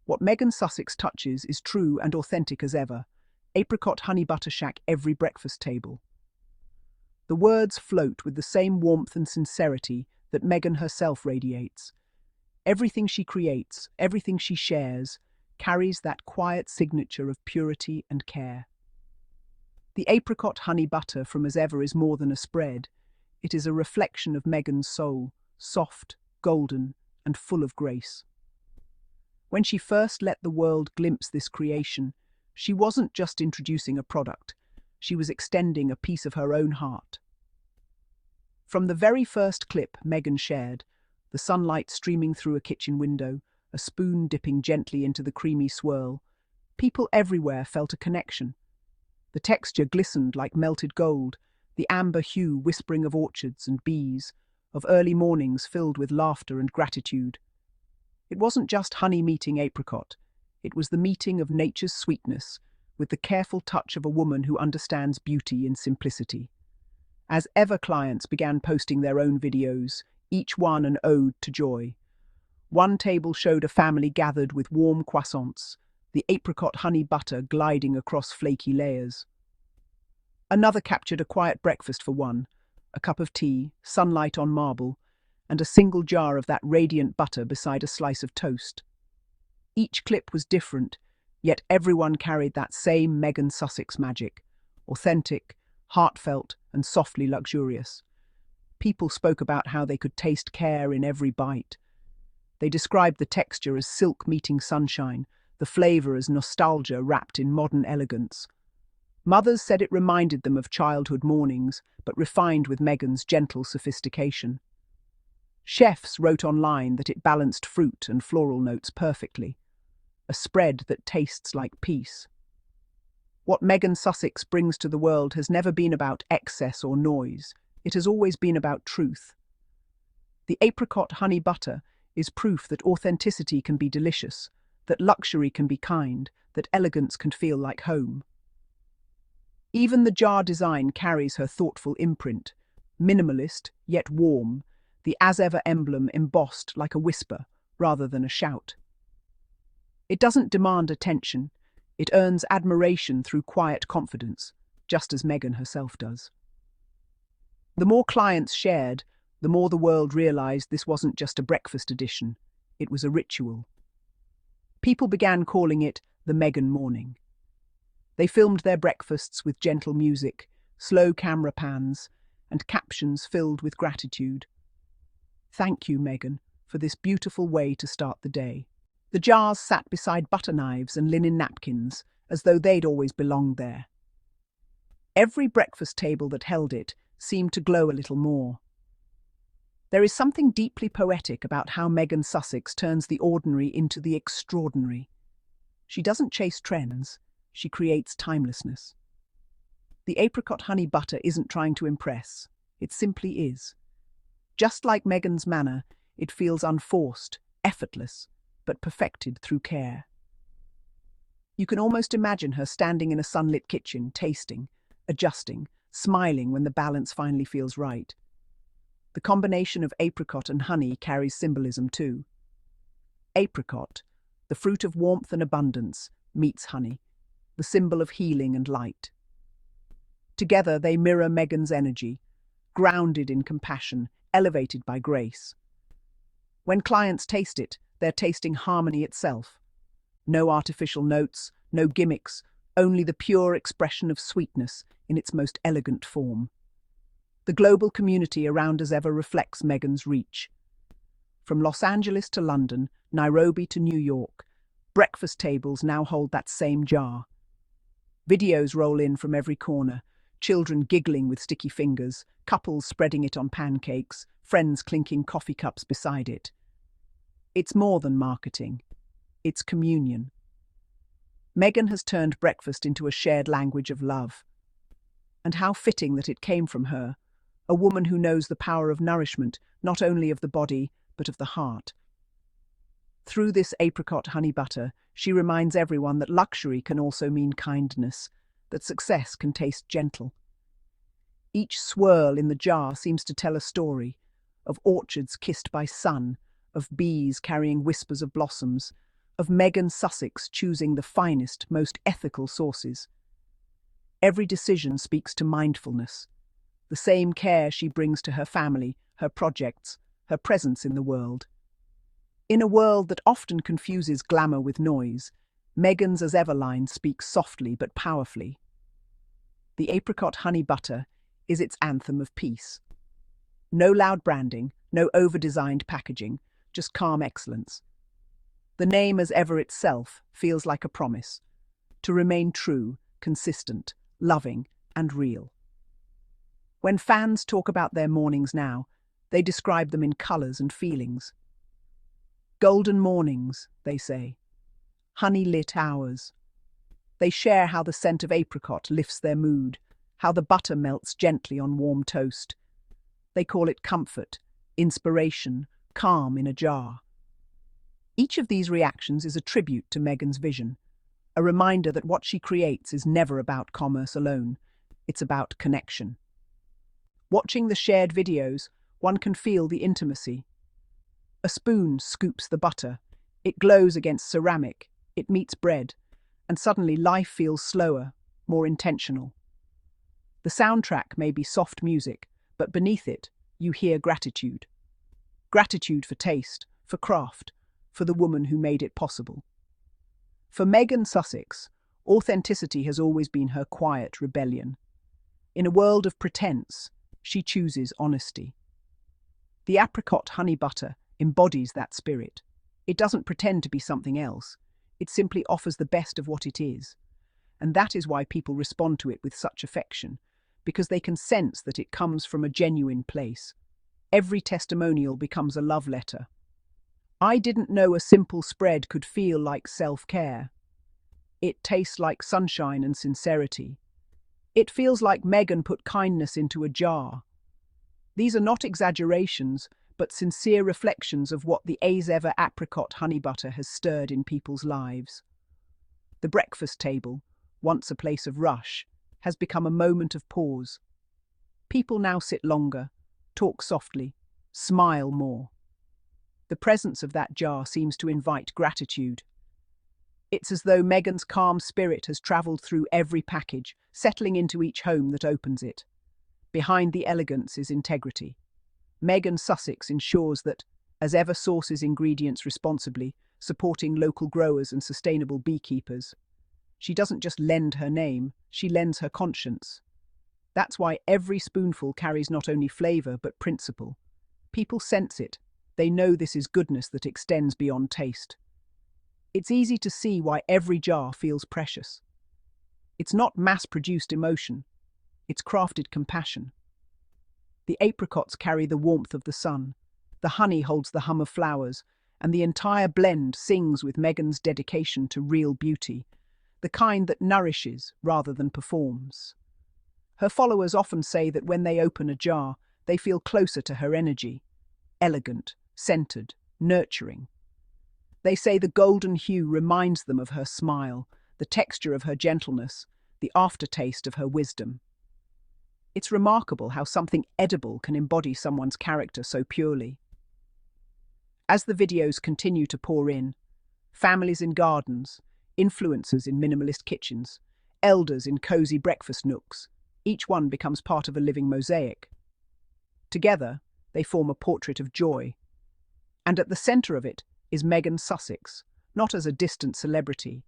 What Meghan Sussex touches is true and authentic as ever. Apricot Honey Butter Shack every breakfast table. The words float with the same warmth and sincerity that Meghan herself radiates. Everything she creates, everything she shares, carries that quiet signature of purity and care. The apricot honey butter from As Ever is more than a spread. It is a reflection of Meghan's soul, soft, golden, and full of grace. When she first let the world glimpse this creation, she wasn't just introducing a product, she was extending a piece of her own heart. From the very first clip Meghan shared, the sunlight streaming through a kitchen window, a spoon dipping gently into the creamy swirl, people everywhere felt a connection. The texture glistened like melted gold, the amber hue whispering of orchards and bees, of early mornings filled with laughter and gratitude. It wasn't just honey meeting apricot, it was the meeting of nature's sweetness with the careful touch of a woman who understands beauty in simplicity. As Ever clients began posting their own videos, each one an ode to joy. One table showed a family gathered with warm croissants, the apricot honey butter gliding across flaky layers. Another captured a quiet breakfast for one, a cup of tea, sunlight on marble, and a single jar of that radiant butter beside a slice of toast. Each clip was different, yet everyone carried that same Meghan Sussex magic, authentic, heartfelt, and softly luxurious. People spoke about how they could taste care in every bite. They described the texture as silk meeting sunshine, the flavor as nostalgia wrapped in modern elegance. Mothers said it reminded them of childhood mornings, but refined with Meghan's gentle sophistication. Chefs wrote online that it balanced fruit and floral notes perfectly, a spread that tastes like peace. What Meghan Sussex brings to the world has never been about excess or noise. It has always been about truth. The apricot honey butter is proof that authenticity can be delicious, that luxury can be kind, that elegance can feel like home. Even the jar design carries her thoughtful imprint, minimalist yet warm, the As Ever emblem embossed like a whisper rather than a shout. It doesn't demand attention, it earns admiration through quiet confidence, just as Meghan herself does. The more clients shared, the more the world realized this wasn't just a breakfast edition, it was a ritual. People began calling it the Meghan Morning. They filmed their breakfasts with gentle music, slow camera pans, and captions filled with gratitude. Thank you, Meghan, for this beautiful way to start the day. The jars sat beside butter knives and linen napkins, as though they'd always belonged there. Every breakfast table that held it seemed to glow a little more. There is something deeply poetic about how Meghan Sussex turns the ordinary into the extraordinary. She doesn't chase trends, she creates timelessness. The apricot honey butter isn't trying to impress, it simply is. Just like Meghan's manner, it feels unforced, effortless, but perfected through care. You can almost imagine her standing in a sunlit kitchen, tasting, adjusting, smiling when the balance finally feels right. The combination of apricot and honey carries symbolism too. Apricot, the fruit of warmth and abundance, meets honey, the symbol of healing and light. Together they mirror Meghan's energy, grounded in compassion, elevated by grace. When clients taste it, they're tasting harmony itself. No artificial notes, no gimmicks, only the pure expression of sweetness in its most elegant form. The global community around As Ever reflects Meghan's reach. From Los Angeles to London, Nairobi to New York, breakfast tables now hold that same jar. Videos roll in from every corner, children giggling with sticky fingers, couples spreading it on pancakes, friends clinking coffee cups beside it. It's more than marketing. It's communion. Meghan has turned breakfast into a shared language of love. And how fitting that it came from her, a woman who knows the power of nourishment, not only of the body, but of the heart. Through this apricot honey butter, she reminds everyone that luxury can also mean kindness, that success can taste gentle. Each swirl in the jar seems to tell a story, of orchards kissed by sun, of bees carrying whispers of blossoms, of Meghan Sussex choosing the finest, most ethical sources. Every decision speaks to mindfulness, the same care she brings to her family, her projects, her presence in the world. In a world that often confuses glamour with noise, Meghan's as ever line speaks softly but powerfully. The Apricot Honey Butter is its anthem of peace. No loud branding, no over-designed packaging, just calm excellence. The name as ever itself feels like a promise to remain true, consistent, loving, and real. When fans talk about their mornings now, they describe them in colours and feelings. Golden mornings, they say. Honey-lit hours. They share how the scent of apricot lifts their mood, how the butter melts gently on warm toast. They call it comfort, inspiration, calm in a jar. Each of these reactions is a tribute to Meghan's vision, a reminder that what she creates is never about commerce alone, it's about connection. Watching the shared videos, one can feel the intimacy. A spoon scoops the butter, it glows against ceramic, it meets bread, and suddenly life feels slower, more intentional. The soundtrack may be soft music, but beneath it, you hear gratitude. Gratitude for taste, for craft, for the woman who made it possible. For Meghan Sussex, authenticity has always been her quiet rebellion. In a world of pretense, she chooses honesty. The apricot honey butter embodies that spirit. It doesn't pretend to be something else. It simply offers the best of what it is. And that is why people respond to it with such affection, because they can sense that it comes from a genuine place. Every testimonial becomes a love letter. I didn't know a simple spread could feel like self-care. It tastes like sunshine and sincerity. It feels like Meghan put kindness into a jar. These are not exaggerations, but sincere reflections of what the as-ever apricot honey butter has stirred in people's lives. The breakfast table, once a place of rush, has become a moment of pause. People now sit longer, talk softly, smile more. The presence of that jar seems to invite gratitude. It's as though Meghan's calm spirit has travelled through every package, settling into each home that opens it. Behind the elegance is integrity. Meghan Sussex ensures that, as ever, sources ingredients responsibly, supporting local growers and sustainable beekeepers. She doesn't just lend her name, she lends her conscience. That's why every spoonful carries not only flavour but principle. People sense it. They know this is goodness that extends beyond taste. It's easy to see why every jar feels precious. It's not mass-produced emotion. It's crafted compassion. The apricots carry the warmth of the sun, the honey holds the hum of flowers, and the entire blend sings with Meghan's dedication to real beauty, the kind that nourishes rather than performs. Her followers often say that when they open a jar, they feel closer to her energy, elegant, centered, nurturing. They say the golden hue reminds them of her smile, the texture of her gentleness, the aftertaste of her wisdom. It's remarkable how something edible can embody someone's character so purely. As the videos continue to pour in, families in gardens, influencers in minimalist kitchens, elders in cozy breakfast nooks, each one becomes part of a living mosaic. Together, they form a portrait of joy. And at the centre of it is Meghan Sussex, not as a distant celebrity,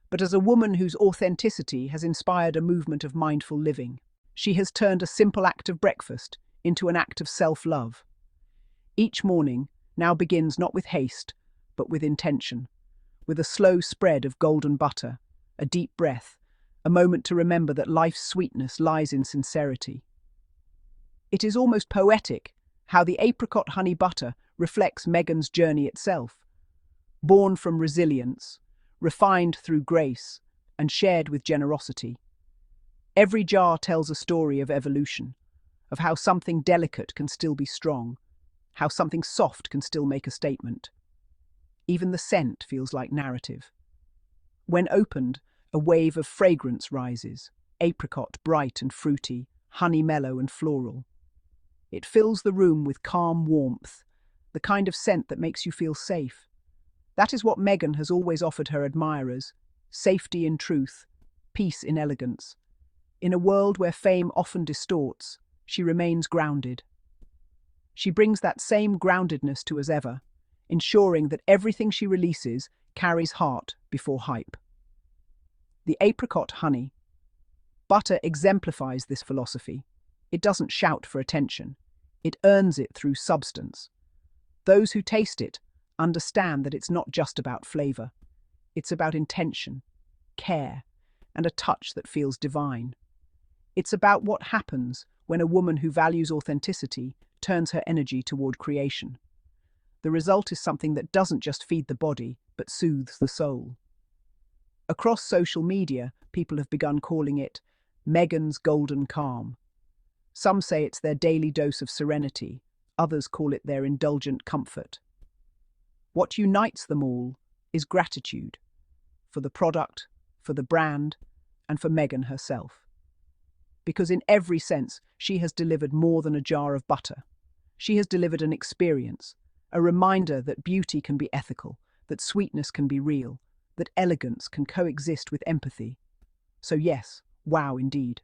but as a woman whose authenticity has inspired a movement of mindful living. She has turned a simple act of breakfast into an act of self-love. Each morning now begins not with haste, but with intention, with a slow spread of golden butter, a deep breath, a moment to remember that life's sweetness lies in sincerity. It is almost poetic how the apricot honey butter reflects Meghan's journey itself. Born from resilience, refined through grace, and shared with generosity. Every jar tells a story of evolution, of how something delicate can still be strong, how something soft can still make a statement. Even the scent feels like narrative. When opened, a wave of fragrance rises, apricot bright and fruity, honey mellow and floral. It fills the room with calm warmth, the kind of scent that makes you feel safe. That is what Meghan has always offered her admirers: safety in truth, peace in elegance. In a world where fame often distorts, she remains grounded. She brings that same groundedness to us ever, ensuring that everything she releases carries heart before hype. The apricot honey butter exemplifies this philosophy. It doesn't shout for attention. It earns it through substance. Those who taste it understand that it's not just about flavor. It's about intention, care, and a touch that feels divine. It's about what happens when a woman who values authenticity turns her energy toward creation. The result is something that doesn't just feed the body, but soothes the soul. Across social media, people have begun calling it Meghan's golden calm. Some say it's their daily dose of serenity, others call it their indulgent comfort. What unites them all is gratitude for the product, for the brand, and for Meghan herself. Because in every sense, she has delivered more than a jar of butter. She has delivered an experience, a reminder that beauty can be ethical, that sweetness can be real, that elegance can coexist with empathy. So yes, wow indeed.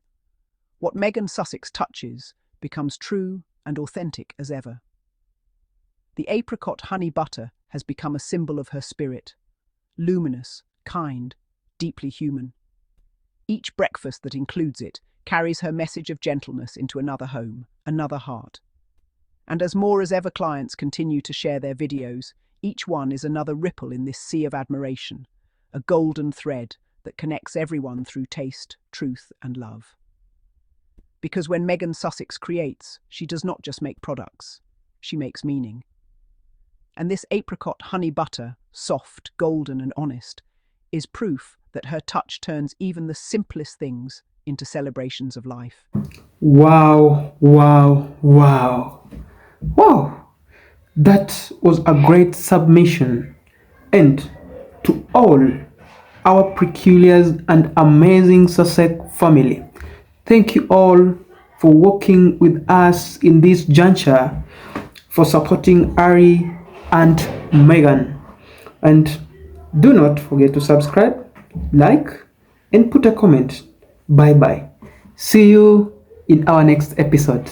What Meghan Sussex touches becomes true and authentic as ever. The apricot honey butter has become a symbol of her spirit, luminous, kind, deeply human. Each breakfast that includes it carries her message of gentleness into another home, another heart. And as more as ever clients continue to share their videos, each one is another ripple in this sea of admiration, a golden thread that connects everyone through taste, truth, and love. Because when Meghan Sussex creates, she does not just make products, she makes meaning. And this apricot honey butter, soft, golden, and honest, is proof that her touch turns even the simplest things into celebrations of life. Wow, wow, wow. Wow, that was a great submission. And to all our peculiar and amazing Sussex family, thank you all for working with us in this juncture, for supporting Ari and Meghan. And do not forget to subscribe, like, and put a comment. Bye bye. See you in our next episode.